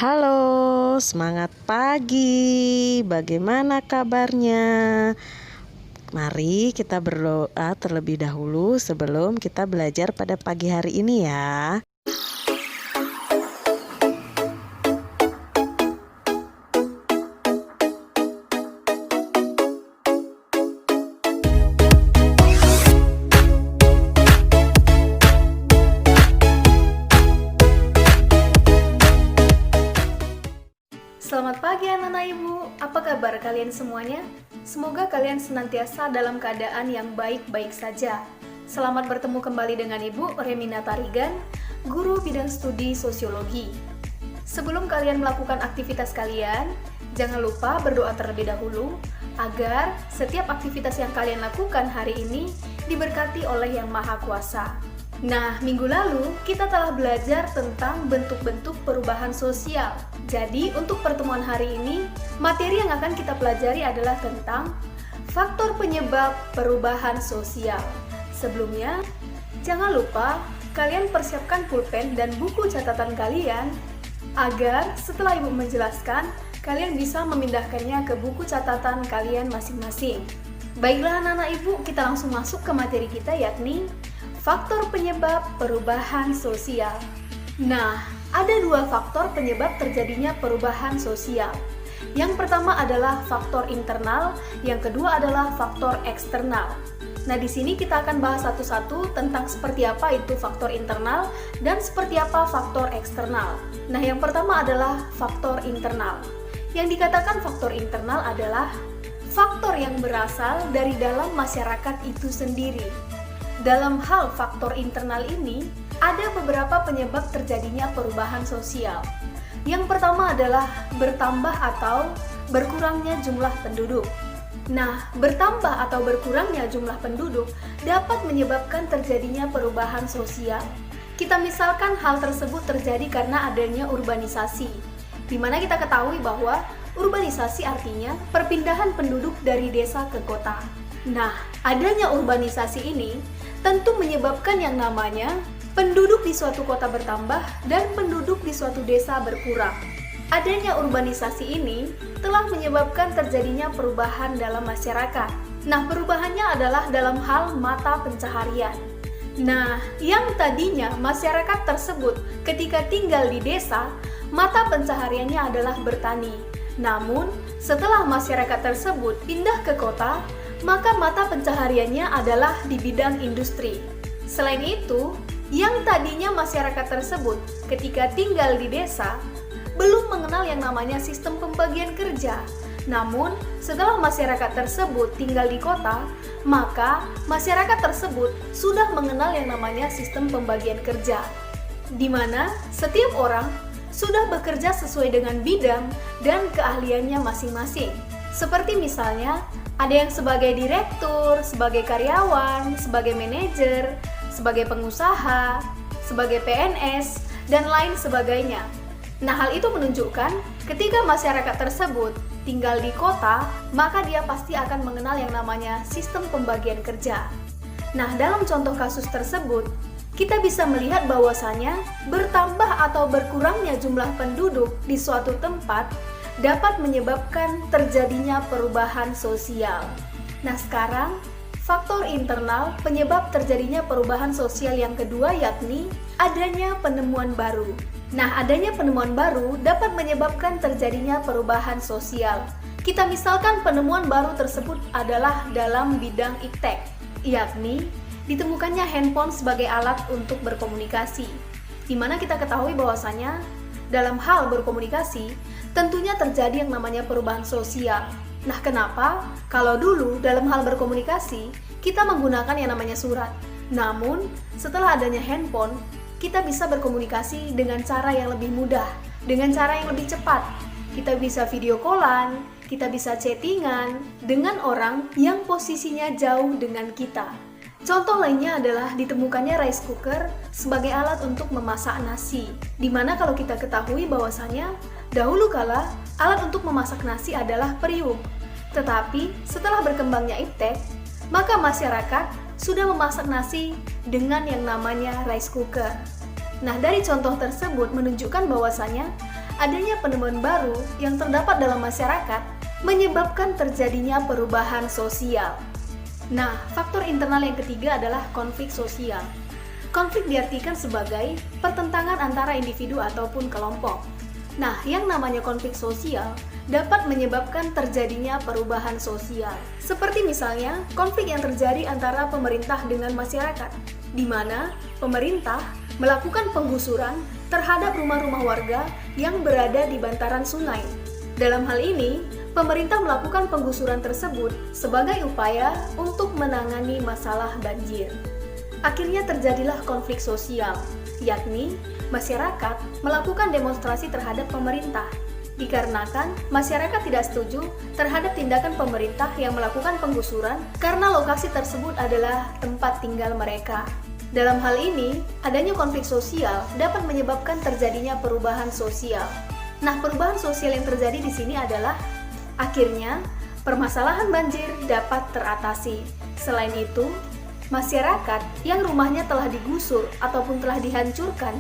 Halo, semangat pagi. Bagaimana kabarnya? Mari kita berdoa terlebih dahulu sebelum kita belajar pada pagi hari ini ya. Selamat pagi anak-anak ibu, apa kabar kalian semuanya? Semoga kalian senantiasa dalam keadaan yang baik-baik saja. Selamat bertemu kembali dengan Ibu Remina Tarigan, guru bidang studi sosiologi. Sebelum kalian melakukan aktivitas kalian, jangan lupa berdoa terlebih dahulu agar setiap aktivitas yang kalian lakukan hari ini diberkati oleh Yang Maha Kuasa. Nah, minggu lalu kita telah belajar tentang bentuk-bentuk perubahan sosial. Jadi, untuk pertemuan hari ini, materi yang akan kita pelajari adalah tentang faktor penyebab perubahan sosial. Sebelumnya, jangan lupa kalian persiapkan pulpen dan buku catatan kalian agar setelah Ibu menjelaskan, kalian bisa memindahkannya ke buku catatan kalian masing-masing. Baiklah anak-anak Ibu, kita langsung masuk ke materi kita yakni faktor penyebab perubahan sosial. Nah, ada dua faktor penyebab terjadinya perubahan sosial. Yang pertama adalah faktor internal, yang kedua adalah faktor eksternal. Nah, di sini kita akan bahas satu-satu tentang seperti apa itu faktor internal dan seperti apa faktor eksternal. Nah, yang pertama adalah faktor internal. Yang dikatakan faktor internal adalah faktor yang berasal dari dalam masyarakat itu sendiri. Dalam hal faktor internal ini, ada beberapa penyebab terjadinya perubahan sosial. Yang pertama adalah bertambah atau berkurangnya jumlah penduduk. Nah, bertambah atau berkurangnya jumlah penduduk dapat menyebabkan terjadinya perubahan sosial. Kita misalkan hal tersebut terjadi karena adanya urbanisasi, di mana kita ketahui bahwa urbanisasi artinya perpindahan penduduk dari desa ke kota. Nah, adanya urbanisasi ini tentu menyebabkan yang namanya penduduk di suatu kota bertambah dan penduduk di suatu desa berkurang. Adanya urbanisasi ini telah menyebabkan terjadinya perubahan dalam masyarakat. Nah, perubahannya adalah dalam hal mata pencaharian. Nah, yang tadinya masyarakat tersebut ketika tinggal di desa, mata pencahariannya adalah bertani. Namun, setelah masyarakat tersebut pindah ke kota, maka mata pencahariannya adalah di bidang industri. Selain itu, yang tadinya masyarakat tersebut ketika tinggal di desa belum mengenal yang namanya sistem pembagian kerja. Namun, setelah masyarakat tersebut tinggal di kota, maka masyarakat tersebut sudah mengenal yang namanya sistem pembagian kerja, di mana setiap orang sudah bekerja sesuai dengan bidang dan keahliannya masing-masing. Seperti misalnya, ada yang sebagai direktur, sebagai karyawan, sebagai manajer, sebagai pengusaha, sebagai PNS, dan lain sebagainya. Nah, hal itu menunjukkan ketika masyarakat tersebut tinggal di kota, maka dia pasti akan mengenal yang namanya sistem pembagian kerja. Nah, dalam contoh kasus tersebut, kita bisa melihat bahwasanya bertambah atau berkurangnya jumlah penduduk di suatu tempat dapat menyebabkan terjadinya perubahan sosial. Nah, sekarang faktor internal penyebab terjadinya perubahan sosial yang kedua yakni adanya penemuan baru. Nah, adanya penemuan baru dapat menyebabkan terjadinya perubahan sosial. Kita misalkan penemuan baru tersebut adalah dalam bidang iptek, yakni ditemukannya handphone sebagai alat untuk berkomunikasi. Di mana kita ketahui bahwasanya dalam hal berkomunikasi tentunya terjadi yang namanya perubahan sosial. Nah, kenapa? Kalau dulu dalam hal berkomunikasi, kita menggunakan yang namanya surat. Namun, setelah adanya handphone, kita bisa berkomunikasi dengan cara yang lebih mudah, dengan cara yang lebih cepat. Kita bisa video callan, kita bisa chattingan dengan orang yang posisinya jauh dengan kita. Contoh lainnya adalah ditemukannya rice cooker sebagai alat untuk memasak nasi. Dimana kalau kita ketahui bahwasanya dahulu kala alat untuk memasak nasi adalah periuk. Tetapi setelah berkembangnya iptek, maka masyarakat sudah memasak nasi dengan yang namanya rice cooker. Nah, dari contoh tersebut menunjukkan bahwasanya adanya penemuan baru yang terdapat dalam masyarakat menyebabkan terjadinya perubahan sosial. Nah, faktor internal yang ketiga adalah konflik sosial. Konflik diartikan sebagai pertentangan antara individu ataupun kelompok. Nah, yang namanya konflik sosial dapat menyebabkan terjadinya perubahan sosial. Seperti misalnya, konflik yang terjadi antara pemerintah dengan masyarakat, di mana pemerintah melakukan penggusuran terhadap rumah-rumah warga yang berada di bantaran sungai. Dalam hal ini, pemerintah melakukan penggusuran tersebut sebagai upaya untuk menangani masalah banjir. Akhirnya terjadilah konflik sosial, yakni masyarakat melakukan demonstrasi terhadap pemerintah, dikarenakan masyarakat tidak setuju terhadap tindakan pemerintah yang melakukan penggusuran karena lokasi tersebut adalah tempat tinggal mereka. Dalam hal ini, adanya konflik sosial dapat menyebabkan terjadinya perubahan sosial. Nah, perubahan sosial yang terjadi di sini adalah akhirnya permasalahan banjir dapat teratasi. Selain itu, masyarakat yang rumahnya telah digusur ataupun telah dihancurkan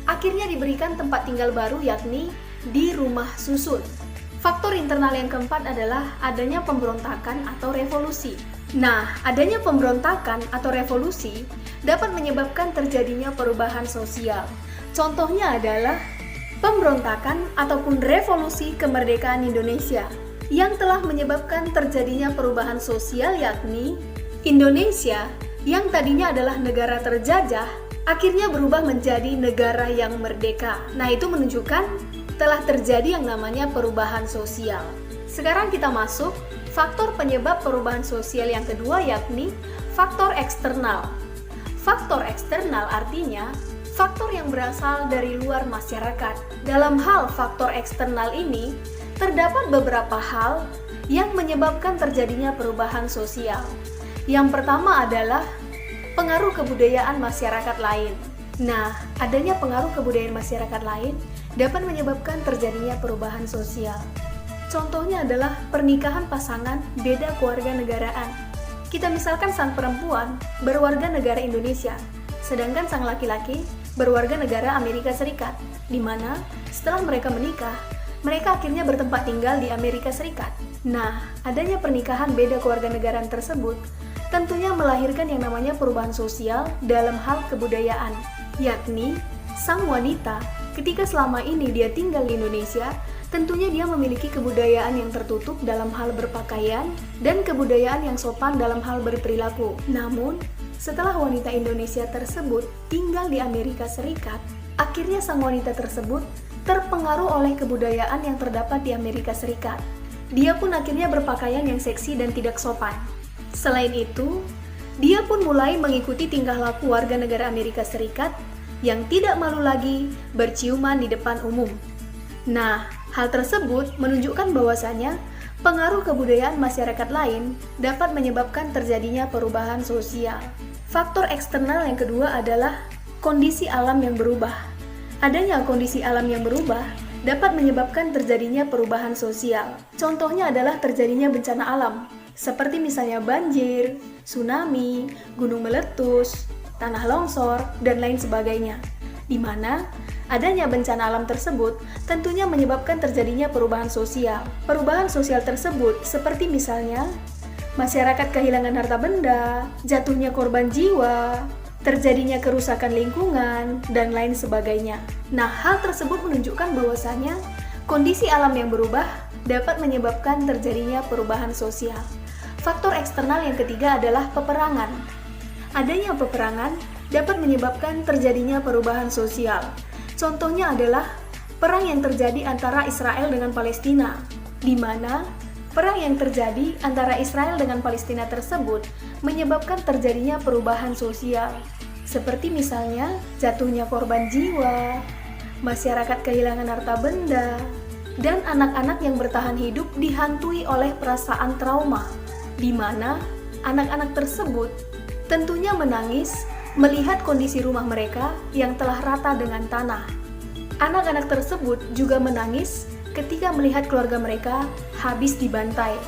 akhirnya diberikan tempat tinggal baru, yakni di rumah susun. Faktor internal yang keempat adalah adanya pemberontakan atau revolusi. Nah, adanya pemberontakan atau revolusi dapat menyebabkan terjadinya perubahan sosial. Contohnya adalah pemberontakan ataupun revolusi kemerdekaan Indonesia yang telah menyebabkan terjadinya perubahan sosial, yakni Indonesia yang tadinya adalah negara terjajah akhirnya berubah menjadi negara yang merdeka. Nah, itu menunjukkan telah terjadi yang namanya perubahan sosial. Sekarang kita masuk faktor penyebab perubahan sosial yang kedua, yakni faktor eksternal. Faktor eksternal artinya faktor yang berasal dari luar masyarakat. Dalam hal faktor eksternal ini, terdapat beberapa hal yang menyebabkan terjadinya perubahan sosial. Yang pertama adalah pengaruh kebudayaan masyarakat lain. Nah, adanya pengaruh kebudayaan masyarakat lain dapat menyebabkan terjadinya perubahan sosial. Contohnya adalah pernikahan pasangan beda kewarganegaraan. Kita misalkan sang perempuan berwarga negara Indonesia, sedangkan sang laki-laki berwarga negara Amerika Serikat, di mana setelah mereka menikah, mereka akhirnya bertempat tinggal di Amerika Serikat. Nah, adanya pernikahan beda kewarganegaraan tersebut tentunya melahirkan yang namanya perubahan sosial dalam hal kebudayaan, yakni sang wanita ketika selama ini dia tinggal di Indonesia, tentunya dia memiliki kebudayaan yang tertutup dalam hal berpakaian dan kebudayaan yang sopan dalam hal berperilaku. Namun, setelah wanita Indonesia tersebut tinggal di Amerika Serikat, akhirnya sang wanita tersebut terpengaruh oleh kebudayaan yang terdapat di Amerika Serikat. Dia pun akhirnya berpakaian yang seksi dan tidak sopan. Selain itu, dia pun mulai mengikuti tingkah laku warga negara Amerika Serikat yang tidak malu lagi berciuman di depan umum. Nah, hal tersebut menunjukkan bahwasanya pengaruh kebudayaan masyarakat lain dapat menyebabkan terjadinya perubahan sosial. Faktor eksternal yang kedua adalah kondisi alam yang berubah. Adanya kondisi alam yang berubah dapat menyebabkan terjadinya perubahan sosial. Contohnya adalah terjadinya bencana alam, seperti misalnya banjir, tsunami, gunung meletus, tanah longsor, dan lain sebagainya. Di mana adanya bencana alam tersebut tentunya menyebabkan terjadinya perubahan sosial. Perubahan sosial tersebut seperti misalnya masyarakat kehilangan harta benda, jatuhnya korban jiwa, terjadinya kerusakan lingkungan, dan lain sebagainya. Nah, hal tersebut menunjukkan bahwasanya kondisi alam yang berubah dapat menyebabkan terjadinya perubahan sosial. Faktor eksternal yang ketiga adalah peperangan. Adanya peperangan dapat menyebabkan terjadinya perubahan sosial. Contohnya adalah perang yang terjadi antara Israel dengan Palestina, di mana perang yang terjadi antara Israel dengan Palestina tersebut menyebabkan terjadinya perubahan sosial, seperti misalnya jatuhnya korban jiwa, masyarakat kehilangan harta benda, dan anak-anak yang bertahan hidup dihantui oleh perasaan trauma, di mana anak-anak tersebut tentunya menangis melihat kondisi rumah mereka yang telah rata dengan tanah. Anak-anak tersebut juga menangis ketika melihat keluarga mereka habis dibantai.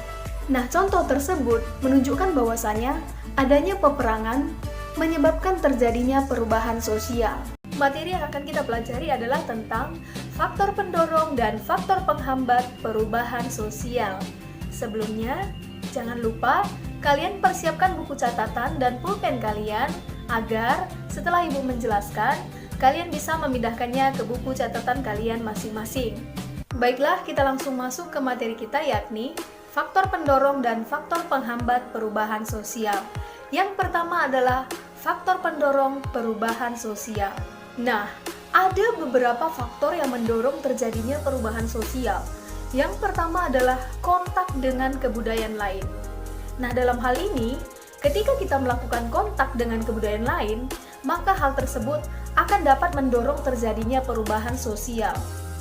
Nah, contoh tersebut menunjukkan bahwasanya adanya peperangan menyebabkan terjadinya perubahan sosial. materi yang akan kita pelajari adalah tentang faktor pendorong dan faktor penghambat perubahan sosial. Sebelumnya, jangan lupa kalian persiapkan buku catatan dan pulpen kalian agar setelah Ibu menjelaskan, kalian bisa memindahkannya ke buku catatan kalian masing-masing. Baiklah, kita langsung masuk ke materi kita, yakni faktor pendorong dan faktor penghambat perubahan sosial. Yang pertama adalah faktor pendorong perubahan sosial. Nah, ada beberapa faktor yang mendorong terjadinya perubahan sosial. Yang pertama adalah kontak dengan kebudayaan lain. Nah, dalam hal ini, ketika kita melakukan kontak dengan kebudayaan lain, maka hal tersebut akan dapat mendorong terjadinya perubahan sosial.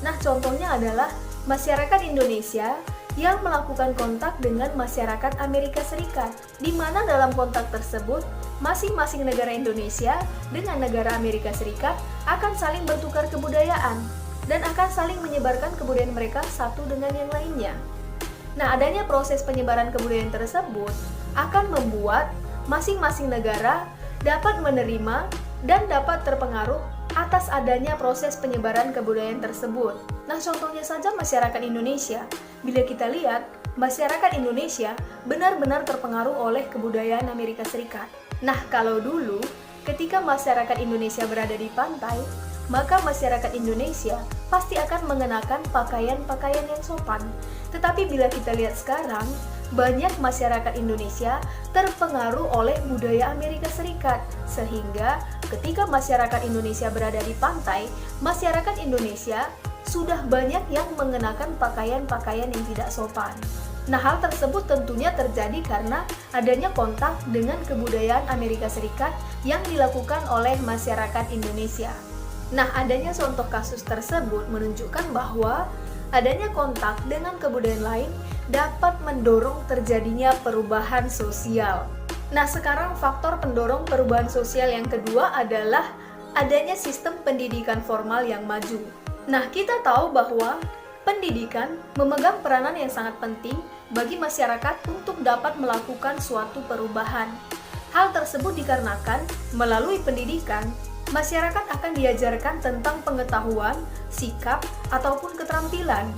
Nah, contohnya adalah masyarakat Indonesia yang melakukan kontak dengan masyarakat Amerika Serikat, di mana dalam kontak tersebut, masing-masing negara Indonesia dengan negara Amerika Serikat akan saling bertukar kebudayaan dan akan saling menyebarkan kebudayaan mereka satu dengan yang lainnya. Nah, adanya proses penyebaran kebudayaan tersebut akan membuat masing-masing negara dapat menerima dan dapat terpengaruh atas adanya proses penyebaran kebudayaan tersebut. Nah, contohnya saja masyarakat Indonesia. Bila kita lihat, masyarakat Indonesia benar-benar terpengaruh oleh kebudayaan Amerika Serikat. Nah, kalau dulu, ketika masyarakat Indonesia berada di pantai, maka masyarakat Indonesia pasti akan mengenakan pakaian-pakaian yang sopan. Tetapi bila kita lihat sekarang, banyak masyarakat Indonesia terpengaruh oleh budaya Amerika Serikat, sehingga ketika masyarakat Indonesia berada di pantai, masyarakat Indonesia sudah banyak yang mengenakan pakaian-pakaian yang tidak sopan. Nah, hal tersebut tentunya terjadi karena adanya kontak dengan kebudayaan Amerika Serikat yang dilakukan oleh masyarakat Indonesia. Nah, adanya contoh kasus tersebut menunjukkan bahwa adanya kontak dengan kebudayaan lain dapat mendorong terjadinya perubahan sosial. Nah, sekarang faktor pendorong perubahan sosial yang kedua adalah adanya sistem pendidikan formal yang maju. Nah, kita tahu bahwa pendidikan memegang peranan yang sangat penting bagi masyarakat untuk dapat melakukan suatu perubahan. Hal tersebut dikarenakan melalui pendidikan, masyarakat akan diajarkan tentang pengetahuan, sikap, ataupun keterampilan.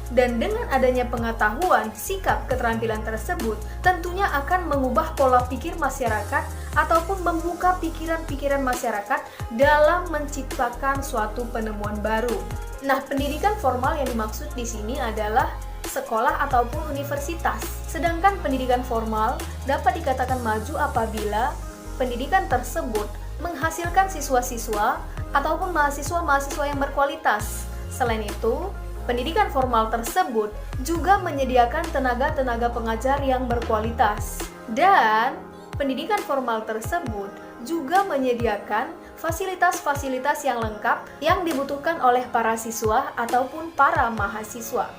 Dan dengan adanya pengetahuan, sikap, keterampilan tersebut tentunya akan mengubah pola pikir masyarakat ataupun membuka pikiran-pikiran masyarakat dalam menciptakan suatu penemuan baru. Nah, pendidikan formal yang dimaksud di sini adalah sekolah ataupun universitas. Sedangkan pendidikan formal dapat dikatakan maju apabila pendidikan tersebut menghasilkan siswa-siswa ataupun mahasiswa-mahasiswa yang berkualitas. Selain itu, pendidikan formal tersebut juga menyediakan tenaga-tenaga pengajar yang berkualitas. Dan pendidikan formal tersebut juga menyediakan fasilitas-fasilitas yang lengkap yang dibutuhkan oleh para siswa ataupun para mahasiswa.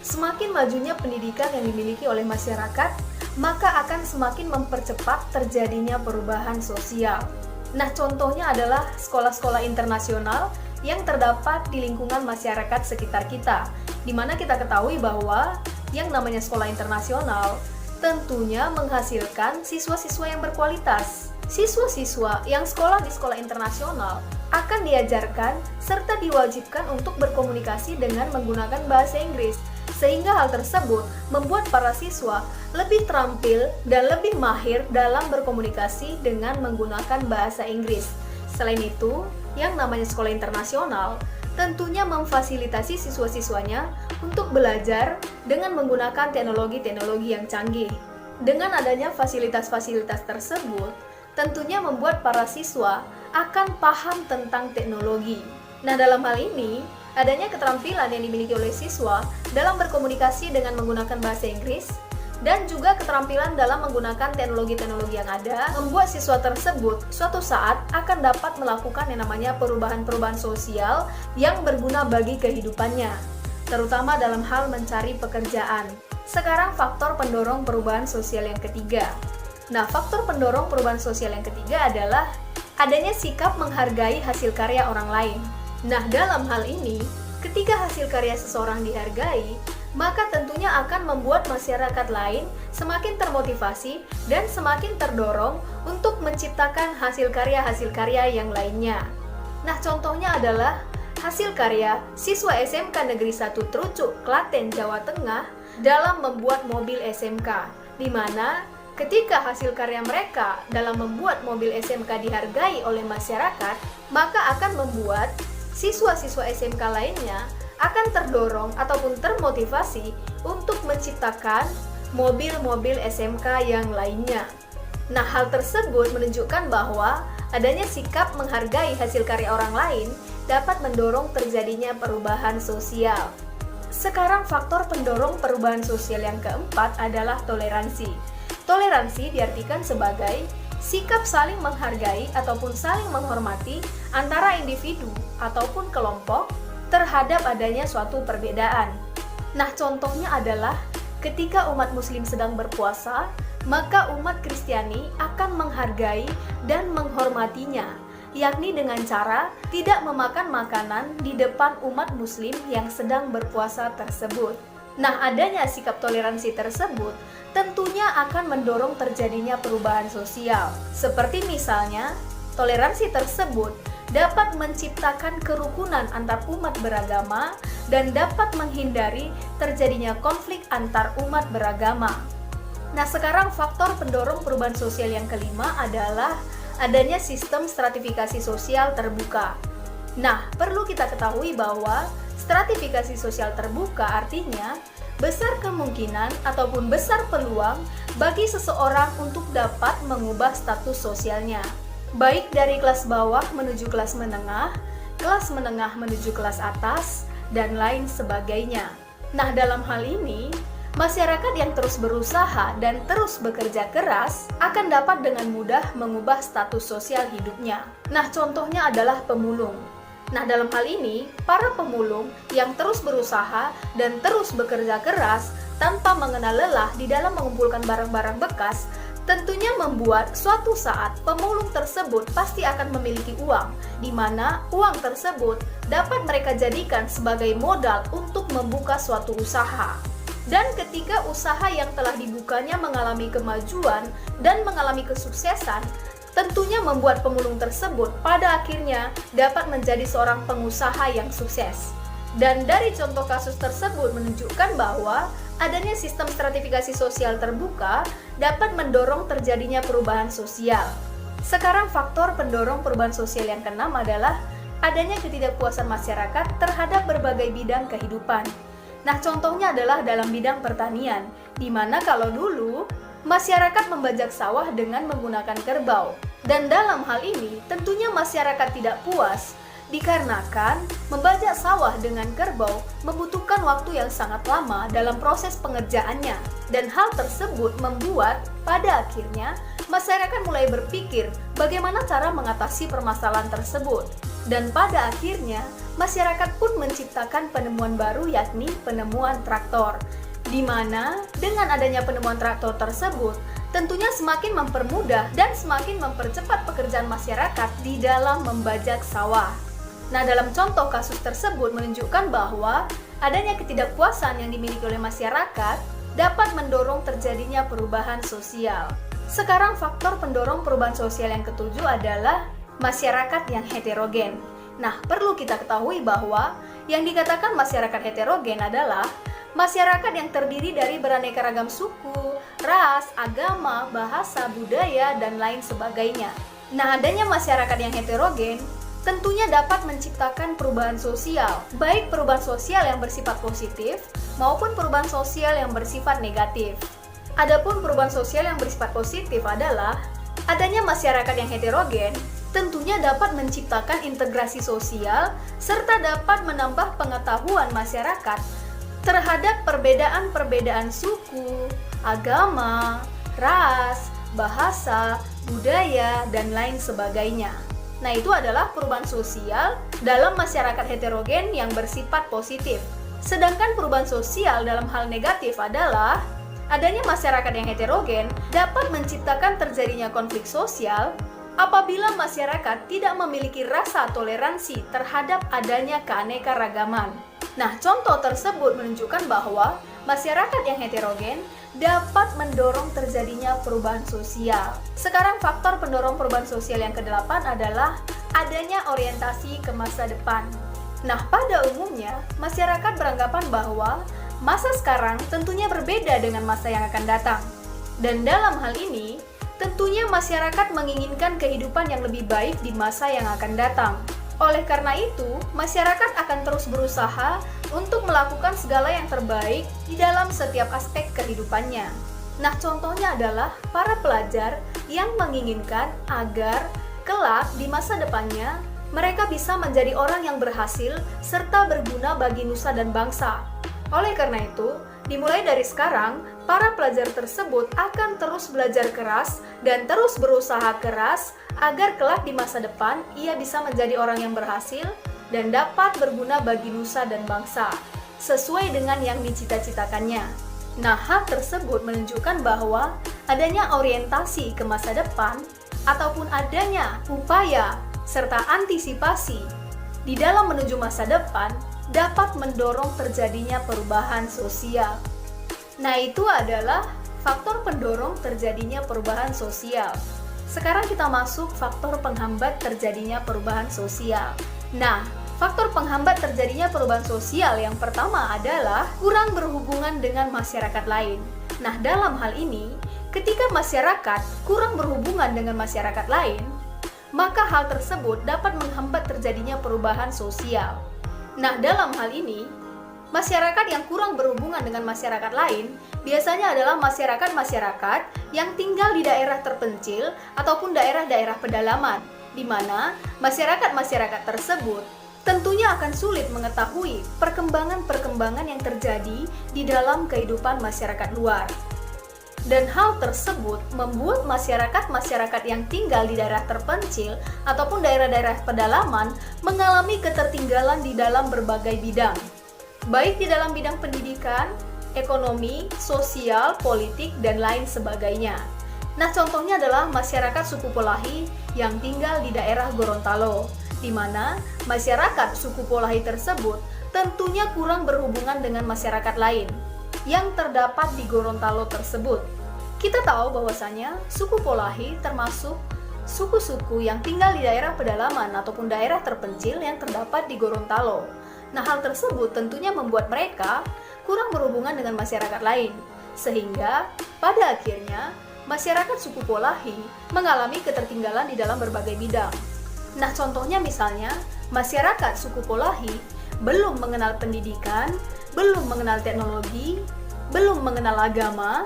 Semakin majunya pendidikan yang dimiliki oleh masyarakat, maka akan semakin mempercepat terjadinya perubahan sosial. Nah, contohnya adalah sekolah-sekolah internasional yang terdapat di lingkungan masyarakat sekitar kita, di mana kita ketahui bahwa yang namanya sekolah internasional tentunya menghasilkan siswa-siswa yang berkualitas. Siswa-siswa yang sekolah di sekolah internasional akan diajarkan serta diwajibkan untuk berkomunikasi dengan menggunakan bahasa Inggris, sehingga hal tersebut membuat para siswa lebih terampil dan lebih mahir dalam berkomunikasi dengan menggunakan bahasa Inggris. Selain itu, yang namanya sekolah internasional tentunya memfasilitasi siswa-siswanya untuk belajar dengan menggunakan teknologi-teknologi yang canggih. Dengan adanya fasilitas-fasilitas tersebut, tentunya membuat para siswa akan paham tentang teknologi. Nah, dalam hal ini, adanya keterampilan yang dimiliki oleh siswa dalam berkomunikasi dengan menggunakan bahasa Inggris dan juga keterampilan dalam menggunakan teknologi-teknologi yang ada membuat siswa tersebut suatu saat akan dapat melakukan yang namanya perubahan-perubahan sosial yang berguna bagi kehidupannya, terutama dalam hal mencari pekerjaan. Sekarang faktor pendorong perubahan sosial yang ketiga. Nah, faktor pendorong perubahan sosial yang ketiga adalah adanya sikap menghargai hasil karya orang lain. Nah, dalam hal ini, ketika hasil karya seseorang dihargai, maka tentunya akan membuat masyarakat lain semakin termotivasi dan semakin terdorong untuk menciptakan hasil karya yang lainnya. Nah, contohnya adalah hasil karya siswa SMK Negeri 1 Trucuk, Klaten, Jawa Tengah dalam membuat mobil SMK, di mana ketika hasil karya mereka dalam membuat mobil SMK dihargai oleh masyarakat, maka akan membuat siswa-siswa SMK lainnya akan terdorong ataupun termotivasi untuk menciptakan mobil-mobil SMK yang lainnya. Nah, hal tersebut menunjukkan bahwa adanya sikap menghargai hasil karya orang lain dapat mendorong terjadinya perubahan sosial. Sekarang faktor pendorong perubahan sosial yang keempat adalah toleransi. Toleransi diartikan sebagai sikap saling menghargai ataupun saling menghormati antara individu ataupun kelompok terhadap adanya suatu perbedaan. Nah, contohnya adalah ketika umat Muslim sedang berpuasa, maka umat Kristiani akan menghargai dan menghormatinya, yakni dengan cara tidak memakan makanan di depan umat Muslim yang sedang berpuasa tersebut. Nah, adanya sikap toleransi tersebut tentunya akan mendorong terjadinya perubahan sosial. Seperti misalnya, toleransi tersebut dapat menciptakan kerukunan antar umat beragama dan dapat menghindari terjadinya konflik antar umat beragama. Nah, sekarang faktor pendorong perubahan sosial yang kelima adalah adanya sistem stratifikasi sosial terbuka. Nah, perlu kita ketahui bahwa stratifikasi sosial terbuka artinya besar kemungkinan ataupun besar peluang bagi seseorang untuk dapat mengubah status sosialnya, baik dari kelas bawah menuju kelas menengah menuju kelas atas, dan lain sebagainya. Nah, dalam hal ini, masyarakat yang terus berusaha dan terus bekerja keras akan dapat dengan mudah mengubah status sosial hidupnya. Nah, contohnya adalah pemulung. Nah, dalam hal ini, para pemulung yang terus berusaha dan terus bekerja keras tanpa mengenal lelah di dalam mengumpulkan barang-barang bekas, tentunya membuat suatu saat pemulung tersebut pasti akan memiliki uang, di mana uang tersebut dapat mereka jadikan sebagai modal untuk membuka suatu usaha. Dan ketika usaha yang telah dibukanya mengalami kemajuan dan mengalami kesuksesan, tentunya membuat pemulung tersebut pada akhirnya dapat menjadi seorang pengusaha yang sukses. Dan dari contoh kasus tersebut menunjukkan bahwa adanya sistem stratifikasi sosial terbuka dapat mendorong terjadinya perubahan sosial. Sekarang faktor pendorong perubahan sosial yang keenam adalah adanya ketidakpuasan masyarakat terhadap berbagai bidang kehidupan. Nah, contohnya adalah dalam bidang pertanian, di mana kalau dulu masyarakat membajak sawah dengan menggunakan kerbau. Dan dalam hal ini, tentunya masyarakat tidak puas dikarenakan membajak sawah dengan kerbau membutuhkan waktu yang sangat lama dalam proses pengerjaannya. Dan hal tersebut membuat pada akhirnya masyarakat mulai berpikir bagaimana cara mengatasi permasalahan tersebut. Dan pada akhirnya masyarakat pun menciptakan penemuan baru, yakni penemuan traktor, di mana dengan adanya penemuan traktor tersebut tentunya semakin mempermudah dan semakin mempercepat pekerjaan masyarakat di dalam membajak sawah. Nah, dalam contoh kasus tersebut menunjukkan bahwa adanya ketidakpuasan yang dimiliki oleh masyarakat dapat mendorong terjadinya perubahan sosial. Sekarang faktor pendorong perubahan sosial yang ketujuh adalah masyarakat yang heterogen. Nah, perlu kita ketahui bahwa yang dikatakan masyarakat heterogen adalah masyarakat yang terdiri dari beraneka ragam suku, ras, agama, bahasa, budaya, dan lain sebagainya. Nah, adanya masyarakat yang heterogen tentunya dapat menciptakan perubahan sosial, baik perubahan sosial yang bersifat positif maupun perubahan sosial yang bersifat negatif. Adapun perubahan sosial yang bersifat positif adalah adanya masyarakat yang heterogen tentunya dapat menciptakan integrasi sosial serta dapat menambah pengetahuan masyarakat terhadap perbedaan-perbedaan suku, agama, ras, bahasa, budaya, dan lain sebagainya. Nah, itu adalah perubahan sosial dalam masyarakat heterogen yang bersifat positif. Sedangkan perubahan sosial dalam hal negatif adalah adanya masyarakat yang heterogen dapat menciptakan terjadinya konflik sosial apabila masyarakat tidak memiliki rasa toleransi terhadap adanya keanekaragaman. Nah, contoh tersebut menunjukkan bahwa masyarakat yang heterogen dapat mendorong terjadinya perubahan sosial. Sekarang faktor pendorong perubahan sosial yang kedelapan adalah adanya orientasi ke masa depan. Nah, pada umumnya, masyarakat beranggapan bahwa masa sekarang tentunya berbeda dengan masa yang akan datang. Dan dalam hal ini, tentunya masyarakat menginginkan kehidupan yang lebih baik di masa yang akan datang. Oleh karena itu, masyarakat akan terus berusaha untuk melakukan segala yang terbaik di dalam setiap aspek kehidupannya. Nah, contohnya adalah para pelajar yang menginginkan agar kelak di masa depannya mereka bisa menjadi orang yang berhasil serta berguna bagi nusa dan bangsa. Oleh karena itu, dimulai dari sekarang, para pelajar tersebut akan terus belajar keras dan terus berusaha keras agar kelak di masa depan ia bisa menjadi orang yang berhasil dan dapat berguna bagi nusa dan bangsa, sesuai dengan yang dicita-citakannya. Nah, hal tersebut menunjukkan bahwa adanya orientasi ke masa depan ataupun adanya upaya serta antisipasi di dalam menuju masa depan dapat mendorong terjadinya perubahan sosial. Nah, itu adalah faktor pendorong terjadinya perubahan sosial. Sekarang kita masuk faktor penghambat terjadinya perubahan sosial. Nah, faktor penghambat terjadinya perubahan sosial yang pertama adalah kurang berhubungan dengan masyarakat lain. Nah, dalam hal ini, ketika masyarakat kurang berhubungan dengan masyarakat lain, maka hal tersebut dapat menghambat terjadinya perubahan sosial. Nah, dalam hal ini, masyarakat yang kurang berhubungan dengan masyarakat lain biasanya adalah masyarakat-masyarakat yang tinggal di daerah terpencil ataupun daerah-daerah pedalaman, di mana masyarakat-masyarakat tersebut tentunya akan sulit mengetahui perkembangan-perkembangan yang terjadi di dalam kehidupan masyarakat luar. Dan hal tersebut membuat masyarakat-masyarakat yang tinggal di daerah terpencil ataupun daerah-daerah pedalaman mengalami ketertinggalan di dalam berbagai bidang, baik di dalam bidang pendidikan, ekonomi, sosial, politik, dan lain sebagainya. Nah, contohnya adalah masyarakat suku Polahi yang tinggal di daerah Gorontalo, di mana masyarakat suku Polahi tersebut tentunya kurang berhubungan dengan masyarakat lain yang terdapat di Gorontalo tersebut. Kita tahu bahwasanya suku Polahi termasuk suku-suku yang tinggal di daerah pedalaman ataupun daerah terpencil yang terdapat di Gorontalo. Nah, hal tersebut tentunya membuat mereka kurang berhubungan dengan masyarakat lain, sehingga pada akhirnya masyarakat suku Polahi mengalami ketertinggalan di dalam berbagai bidang. Nah, contohnya misalnya, masyarakat suku Polahi belum mengenal pendidikan, belum mengenal teknologi, belum mengenal agama.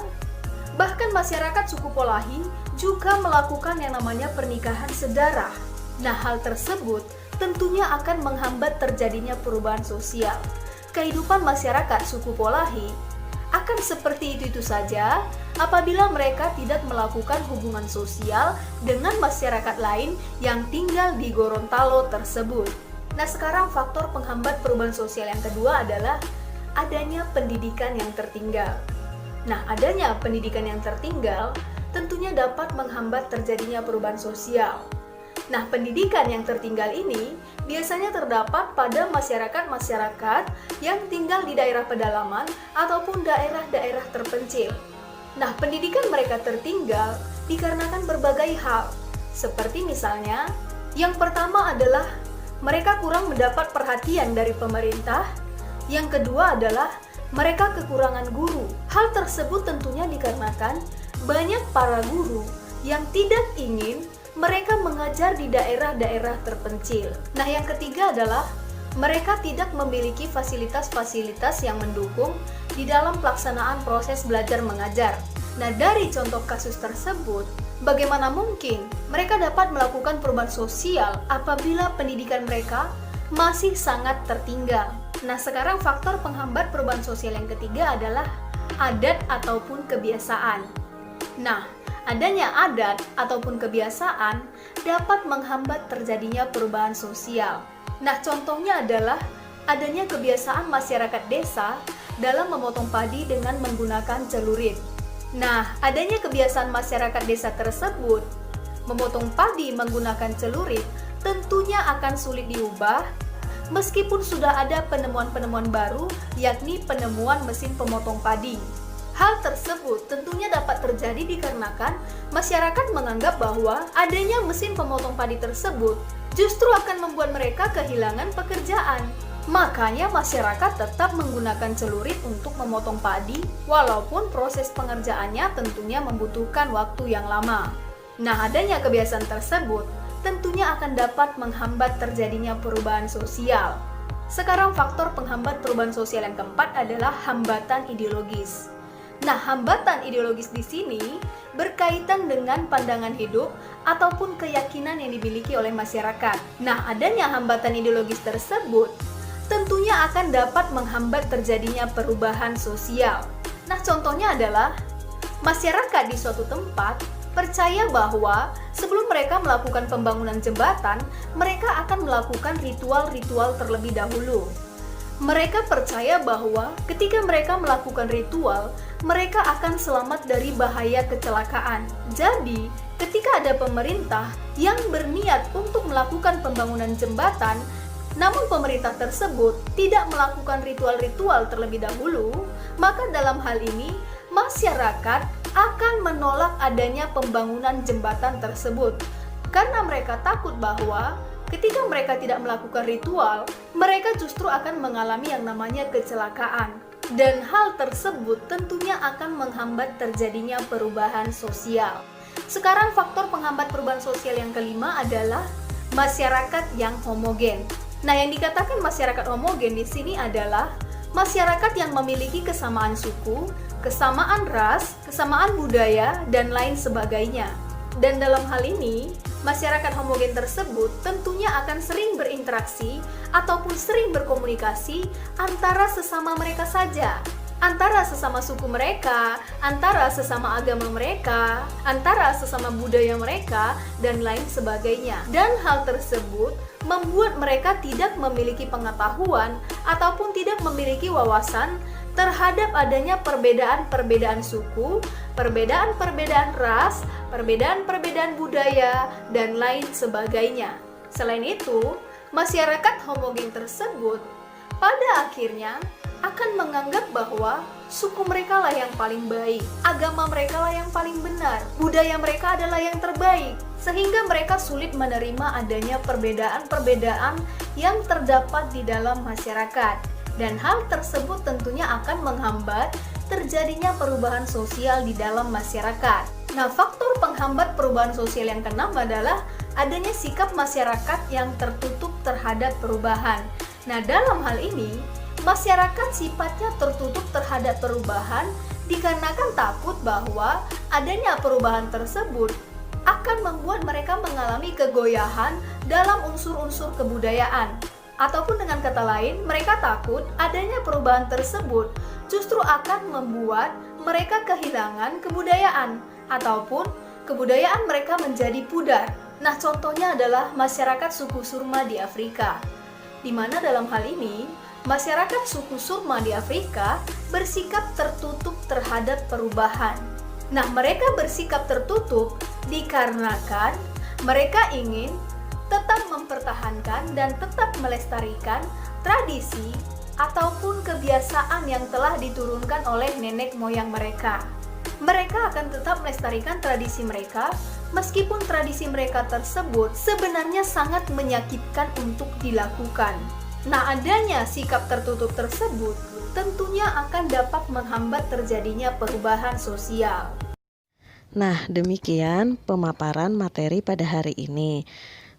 Bahkan masyarakat suku Polahi juga melakukan yang namanya pernikahan sedara. Nah, hal tersebut tentunya akan menghambat terjadinya perubahan sosial. Kehidupan masyarakat suku Polahi akan seperti itu saja apabila mereka tidak melakukan hubungan sosial dengan masyarakat lain yang tinggal di Gorontalo tersebut. Nah, sekarang faktor penghambat perubahan sosial yang kedua adalah adanya pendidikan yang tertinggal. Nah, adanya pendidikan yang tertinggal tentunya dapat menghambat terjadinya perubahan sosial. Nah, pendidikan yang tertinggal ini biasanya terdapat pada masyarakat-masyarakat yang tinggal di daerah pedalaman ataupun daerah-daerah terpencil. Nah, pendidikan mereka tertinggal dikarenakan berbagai hal, seperti misalnya, yang pertama adalah mereka kurang mendapat perhatian dari pemerintah, yang kedua adalah mereka kekurangan guru. Hal tersebut tentunya dikarenakan banyak para guru yang tidak ingin mereka mengajar di daerah-daerah terpencil. Nah, yang ketiga adalah mereka tidak memiliki fasilitas-fasilitas yang mendukung di dalam pelaksanaan proses belajar mengajar. Nah, dari contoh kasus tersebut, bagaimana mungkin mereka dapat melakukan perubahan sosial apabila pendidikan mereka masih sangat tertinggal? Nah, sekarang faktor penghambat perubahan sosial yang ketiga adalah adat ataupun kebiasaan. Nah, adanya adat ataupun kebiasaan dapat menghambat terjadinya perubahan sosial. Nah, contohnya adalah adanya kebiasaan masyarakat desa dalam memotong padi dengan menggunakan celurit. Nah, adanya kebiasaan masyarakat desa tersebut memotong padi menggunakan celurit tentunya akan sulit diubah meskipun sudah ada penemuan-penemuan baru, yakni penemuan mesin pemotong padi. Hal tersebut tentunya dapat terjadi dikarenakan masyarakat menganggap bahwa adanya mesin pemotong padi tersebut justru akan membuat mereka kehilangan pekerjaan. Makanya masyarakat tetap menggunakan celurit untuk memotong padi, walaupun proses pengerjaannya tentunya membutuhkan waktu yang lama. Nah, adanya kebiasaan tersebut tentunya akan dapat menghambat terjadinya perubahan sosial. Sekarang faktor penghambat perubahan sosial yang keempat adalah hambatan ideologis. Nah, hambatan ideologis di sini berkaitan dengan pandangan hidup ataupun keyakinan yang dimiliki oleh masyarakat. Nah, adanya hambatan ideologis tersebut tentunya akan dapat menghambat terjadinya perubahan sosial. Nah, contohnya adalah masyarakat di suatu tempat percaya bahwa sebelum mereka melakukan pembangunan jembatan, mereka akan melakukan ritual-ritual terlebih dahulu. Mereka percaya bahwa ketika mereka melakukan ritual, mereka akan selamat dari bahaya kecelakaan. Jadi, ketika ada pemerintah yang berniat untuk melakukan pembangunan jembatan, namun pemerintah tersebut tidak melakukan ritual-ritual terlebih dahulu, maka dalam hal ini, masyarakat akan menolak adanya pembangunan jembatan tersebut. Karena mereka takut bahwa ketika mereka tidak melakukan ritual, mereka justru akan mengalami yang namanya kecelakaan. Dan hal tersebut tentunya akan menghambat terjadinya perubahan sosial. Sekarang faktor penghambat perubahan sosial yang kelima adalah masyarakat yang homogen. Nah, yang dikatakan masyarakat homogen di sini adalah masyarakat yang memiliki kesamaan suku, kesamaan ras, kesamaan budaya, dan lain sebagainya. Dan dalam hal ini, masyarakat homogen tersebut tentunya akan sering berinteraksi ataupun sering berkomunikasi antara sesama mereka saja, antara sesama suku mereka, antara sesama agama mereka, antara sesama budaya mereka, dan lain sebagainya. Dan hal tersebut membuat mereka tidak memiliki pengetahuan ataupun tidak memiliki wawasan terhadap adanya perbedaan-perbedaan suku, perbedaan-perbedaan ras, perbedaan-perbedaan budaya, dan lain sebagainya. Selain itu, masyarakat homogen tersebut pada akhirnya akan menganggap bahwa suku mereka lah yang paling baik, agama mereka lah yang paling benar, budaya mereka adalah yang terbaik, sehingga mereka sulit menerima adanya perbedaan-perbedaan yang terdapat di dalam masyarakat. Dan hal tersebut tentunya akan menghambat terjadinya perubahan sosial di dalam masyarakat. Nah, faktor penghambat perubahan sosial yang keenam adalah adanya sikap masyarakat yang tertutup terhadap perubahan. Nah, dalam hal ini, masyarakat sifatnya tertutup terhadap perubahan dikarenakan takut bahwa adanya perubahan tersebut akan membuat mereka mengalami kegoyahan dalam unsur-unsur kebudayaan. Ataupun dengan kata lain, mereka takut adanya perubahan tersebut justru akan membuat mereka kehilangan kebudayaan ataupun kebudayaan mereka menjadi pudar. Nah, contohnya adalah masyarakat suku Surma di Afrika, di mana dalam hal ini masyarakat suku Surma di Afrika bersikap tertutup terhadap perubahan. Nah, mereka bersikap tertutup dikarenakan mereka ingin tetap mempertahankan dan tetap melestarikan tradisi ataupun kebiasaan yang telah diturunkan oleh nenek moyang mereka. Mereka akan tetap melestarikan tradisi mereka meskipun tradisi mereka tersebut sebenarnya sangat menyakitkan untuk dilakukan. Nah, adanya sikap tertutup tersebut tentunya akan dapat menghambat terjadinya perubahan sosial. Nah, demikian pemaparan materi pada hari ini.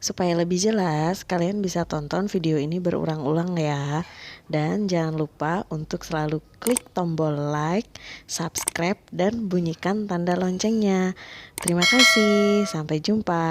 Supaya lebih jelas, kalian bisa tonton video ini berulang-ulang ya. Dan jangan lupa untuk selalu klik tombol like, subscribe, dan bunyikan tanda loncengnya. Terima kasih, sampai jumpa.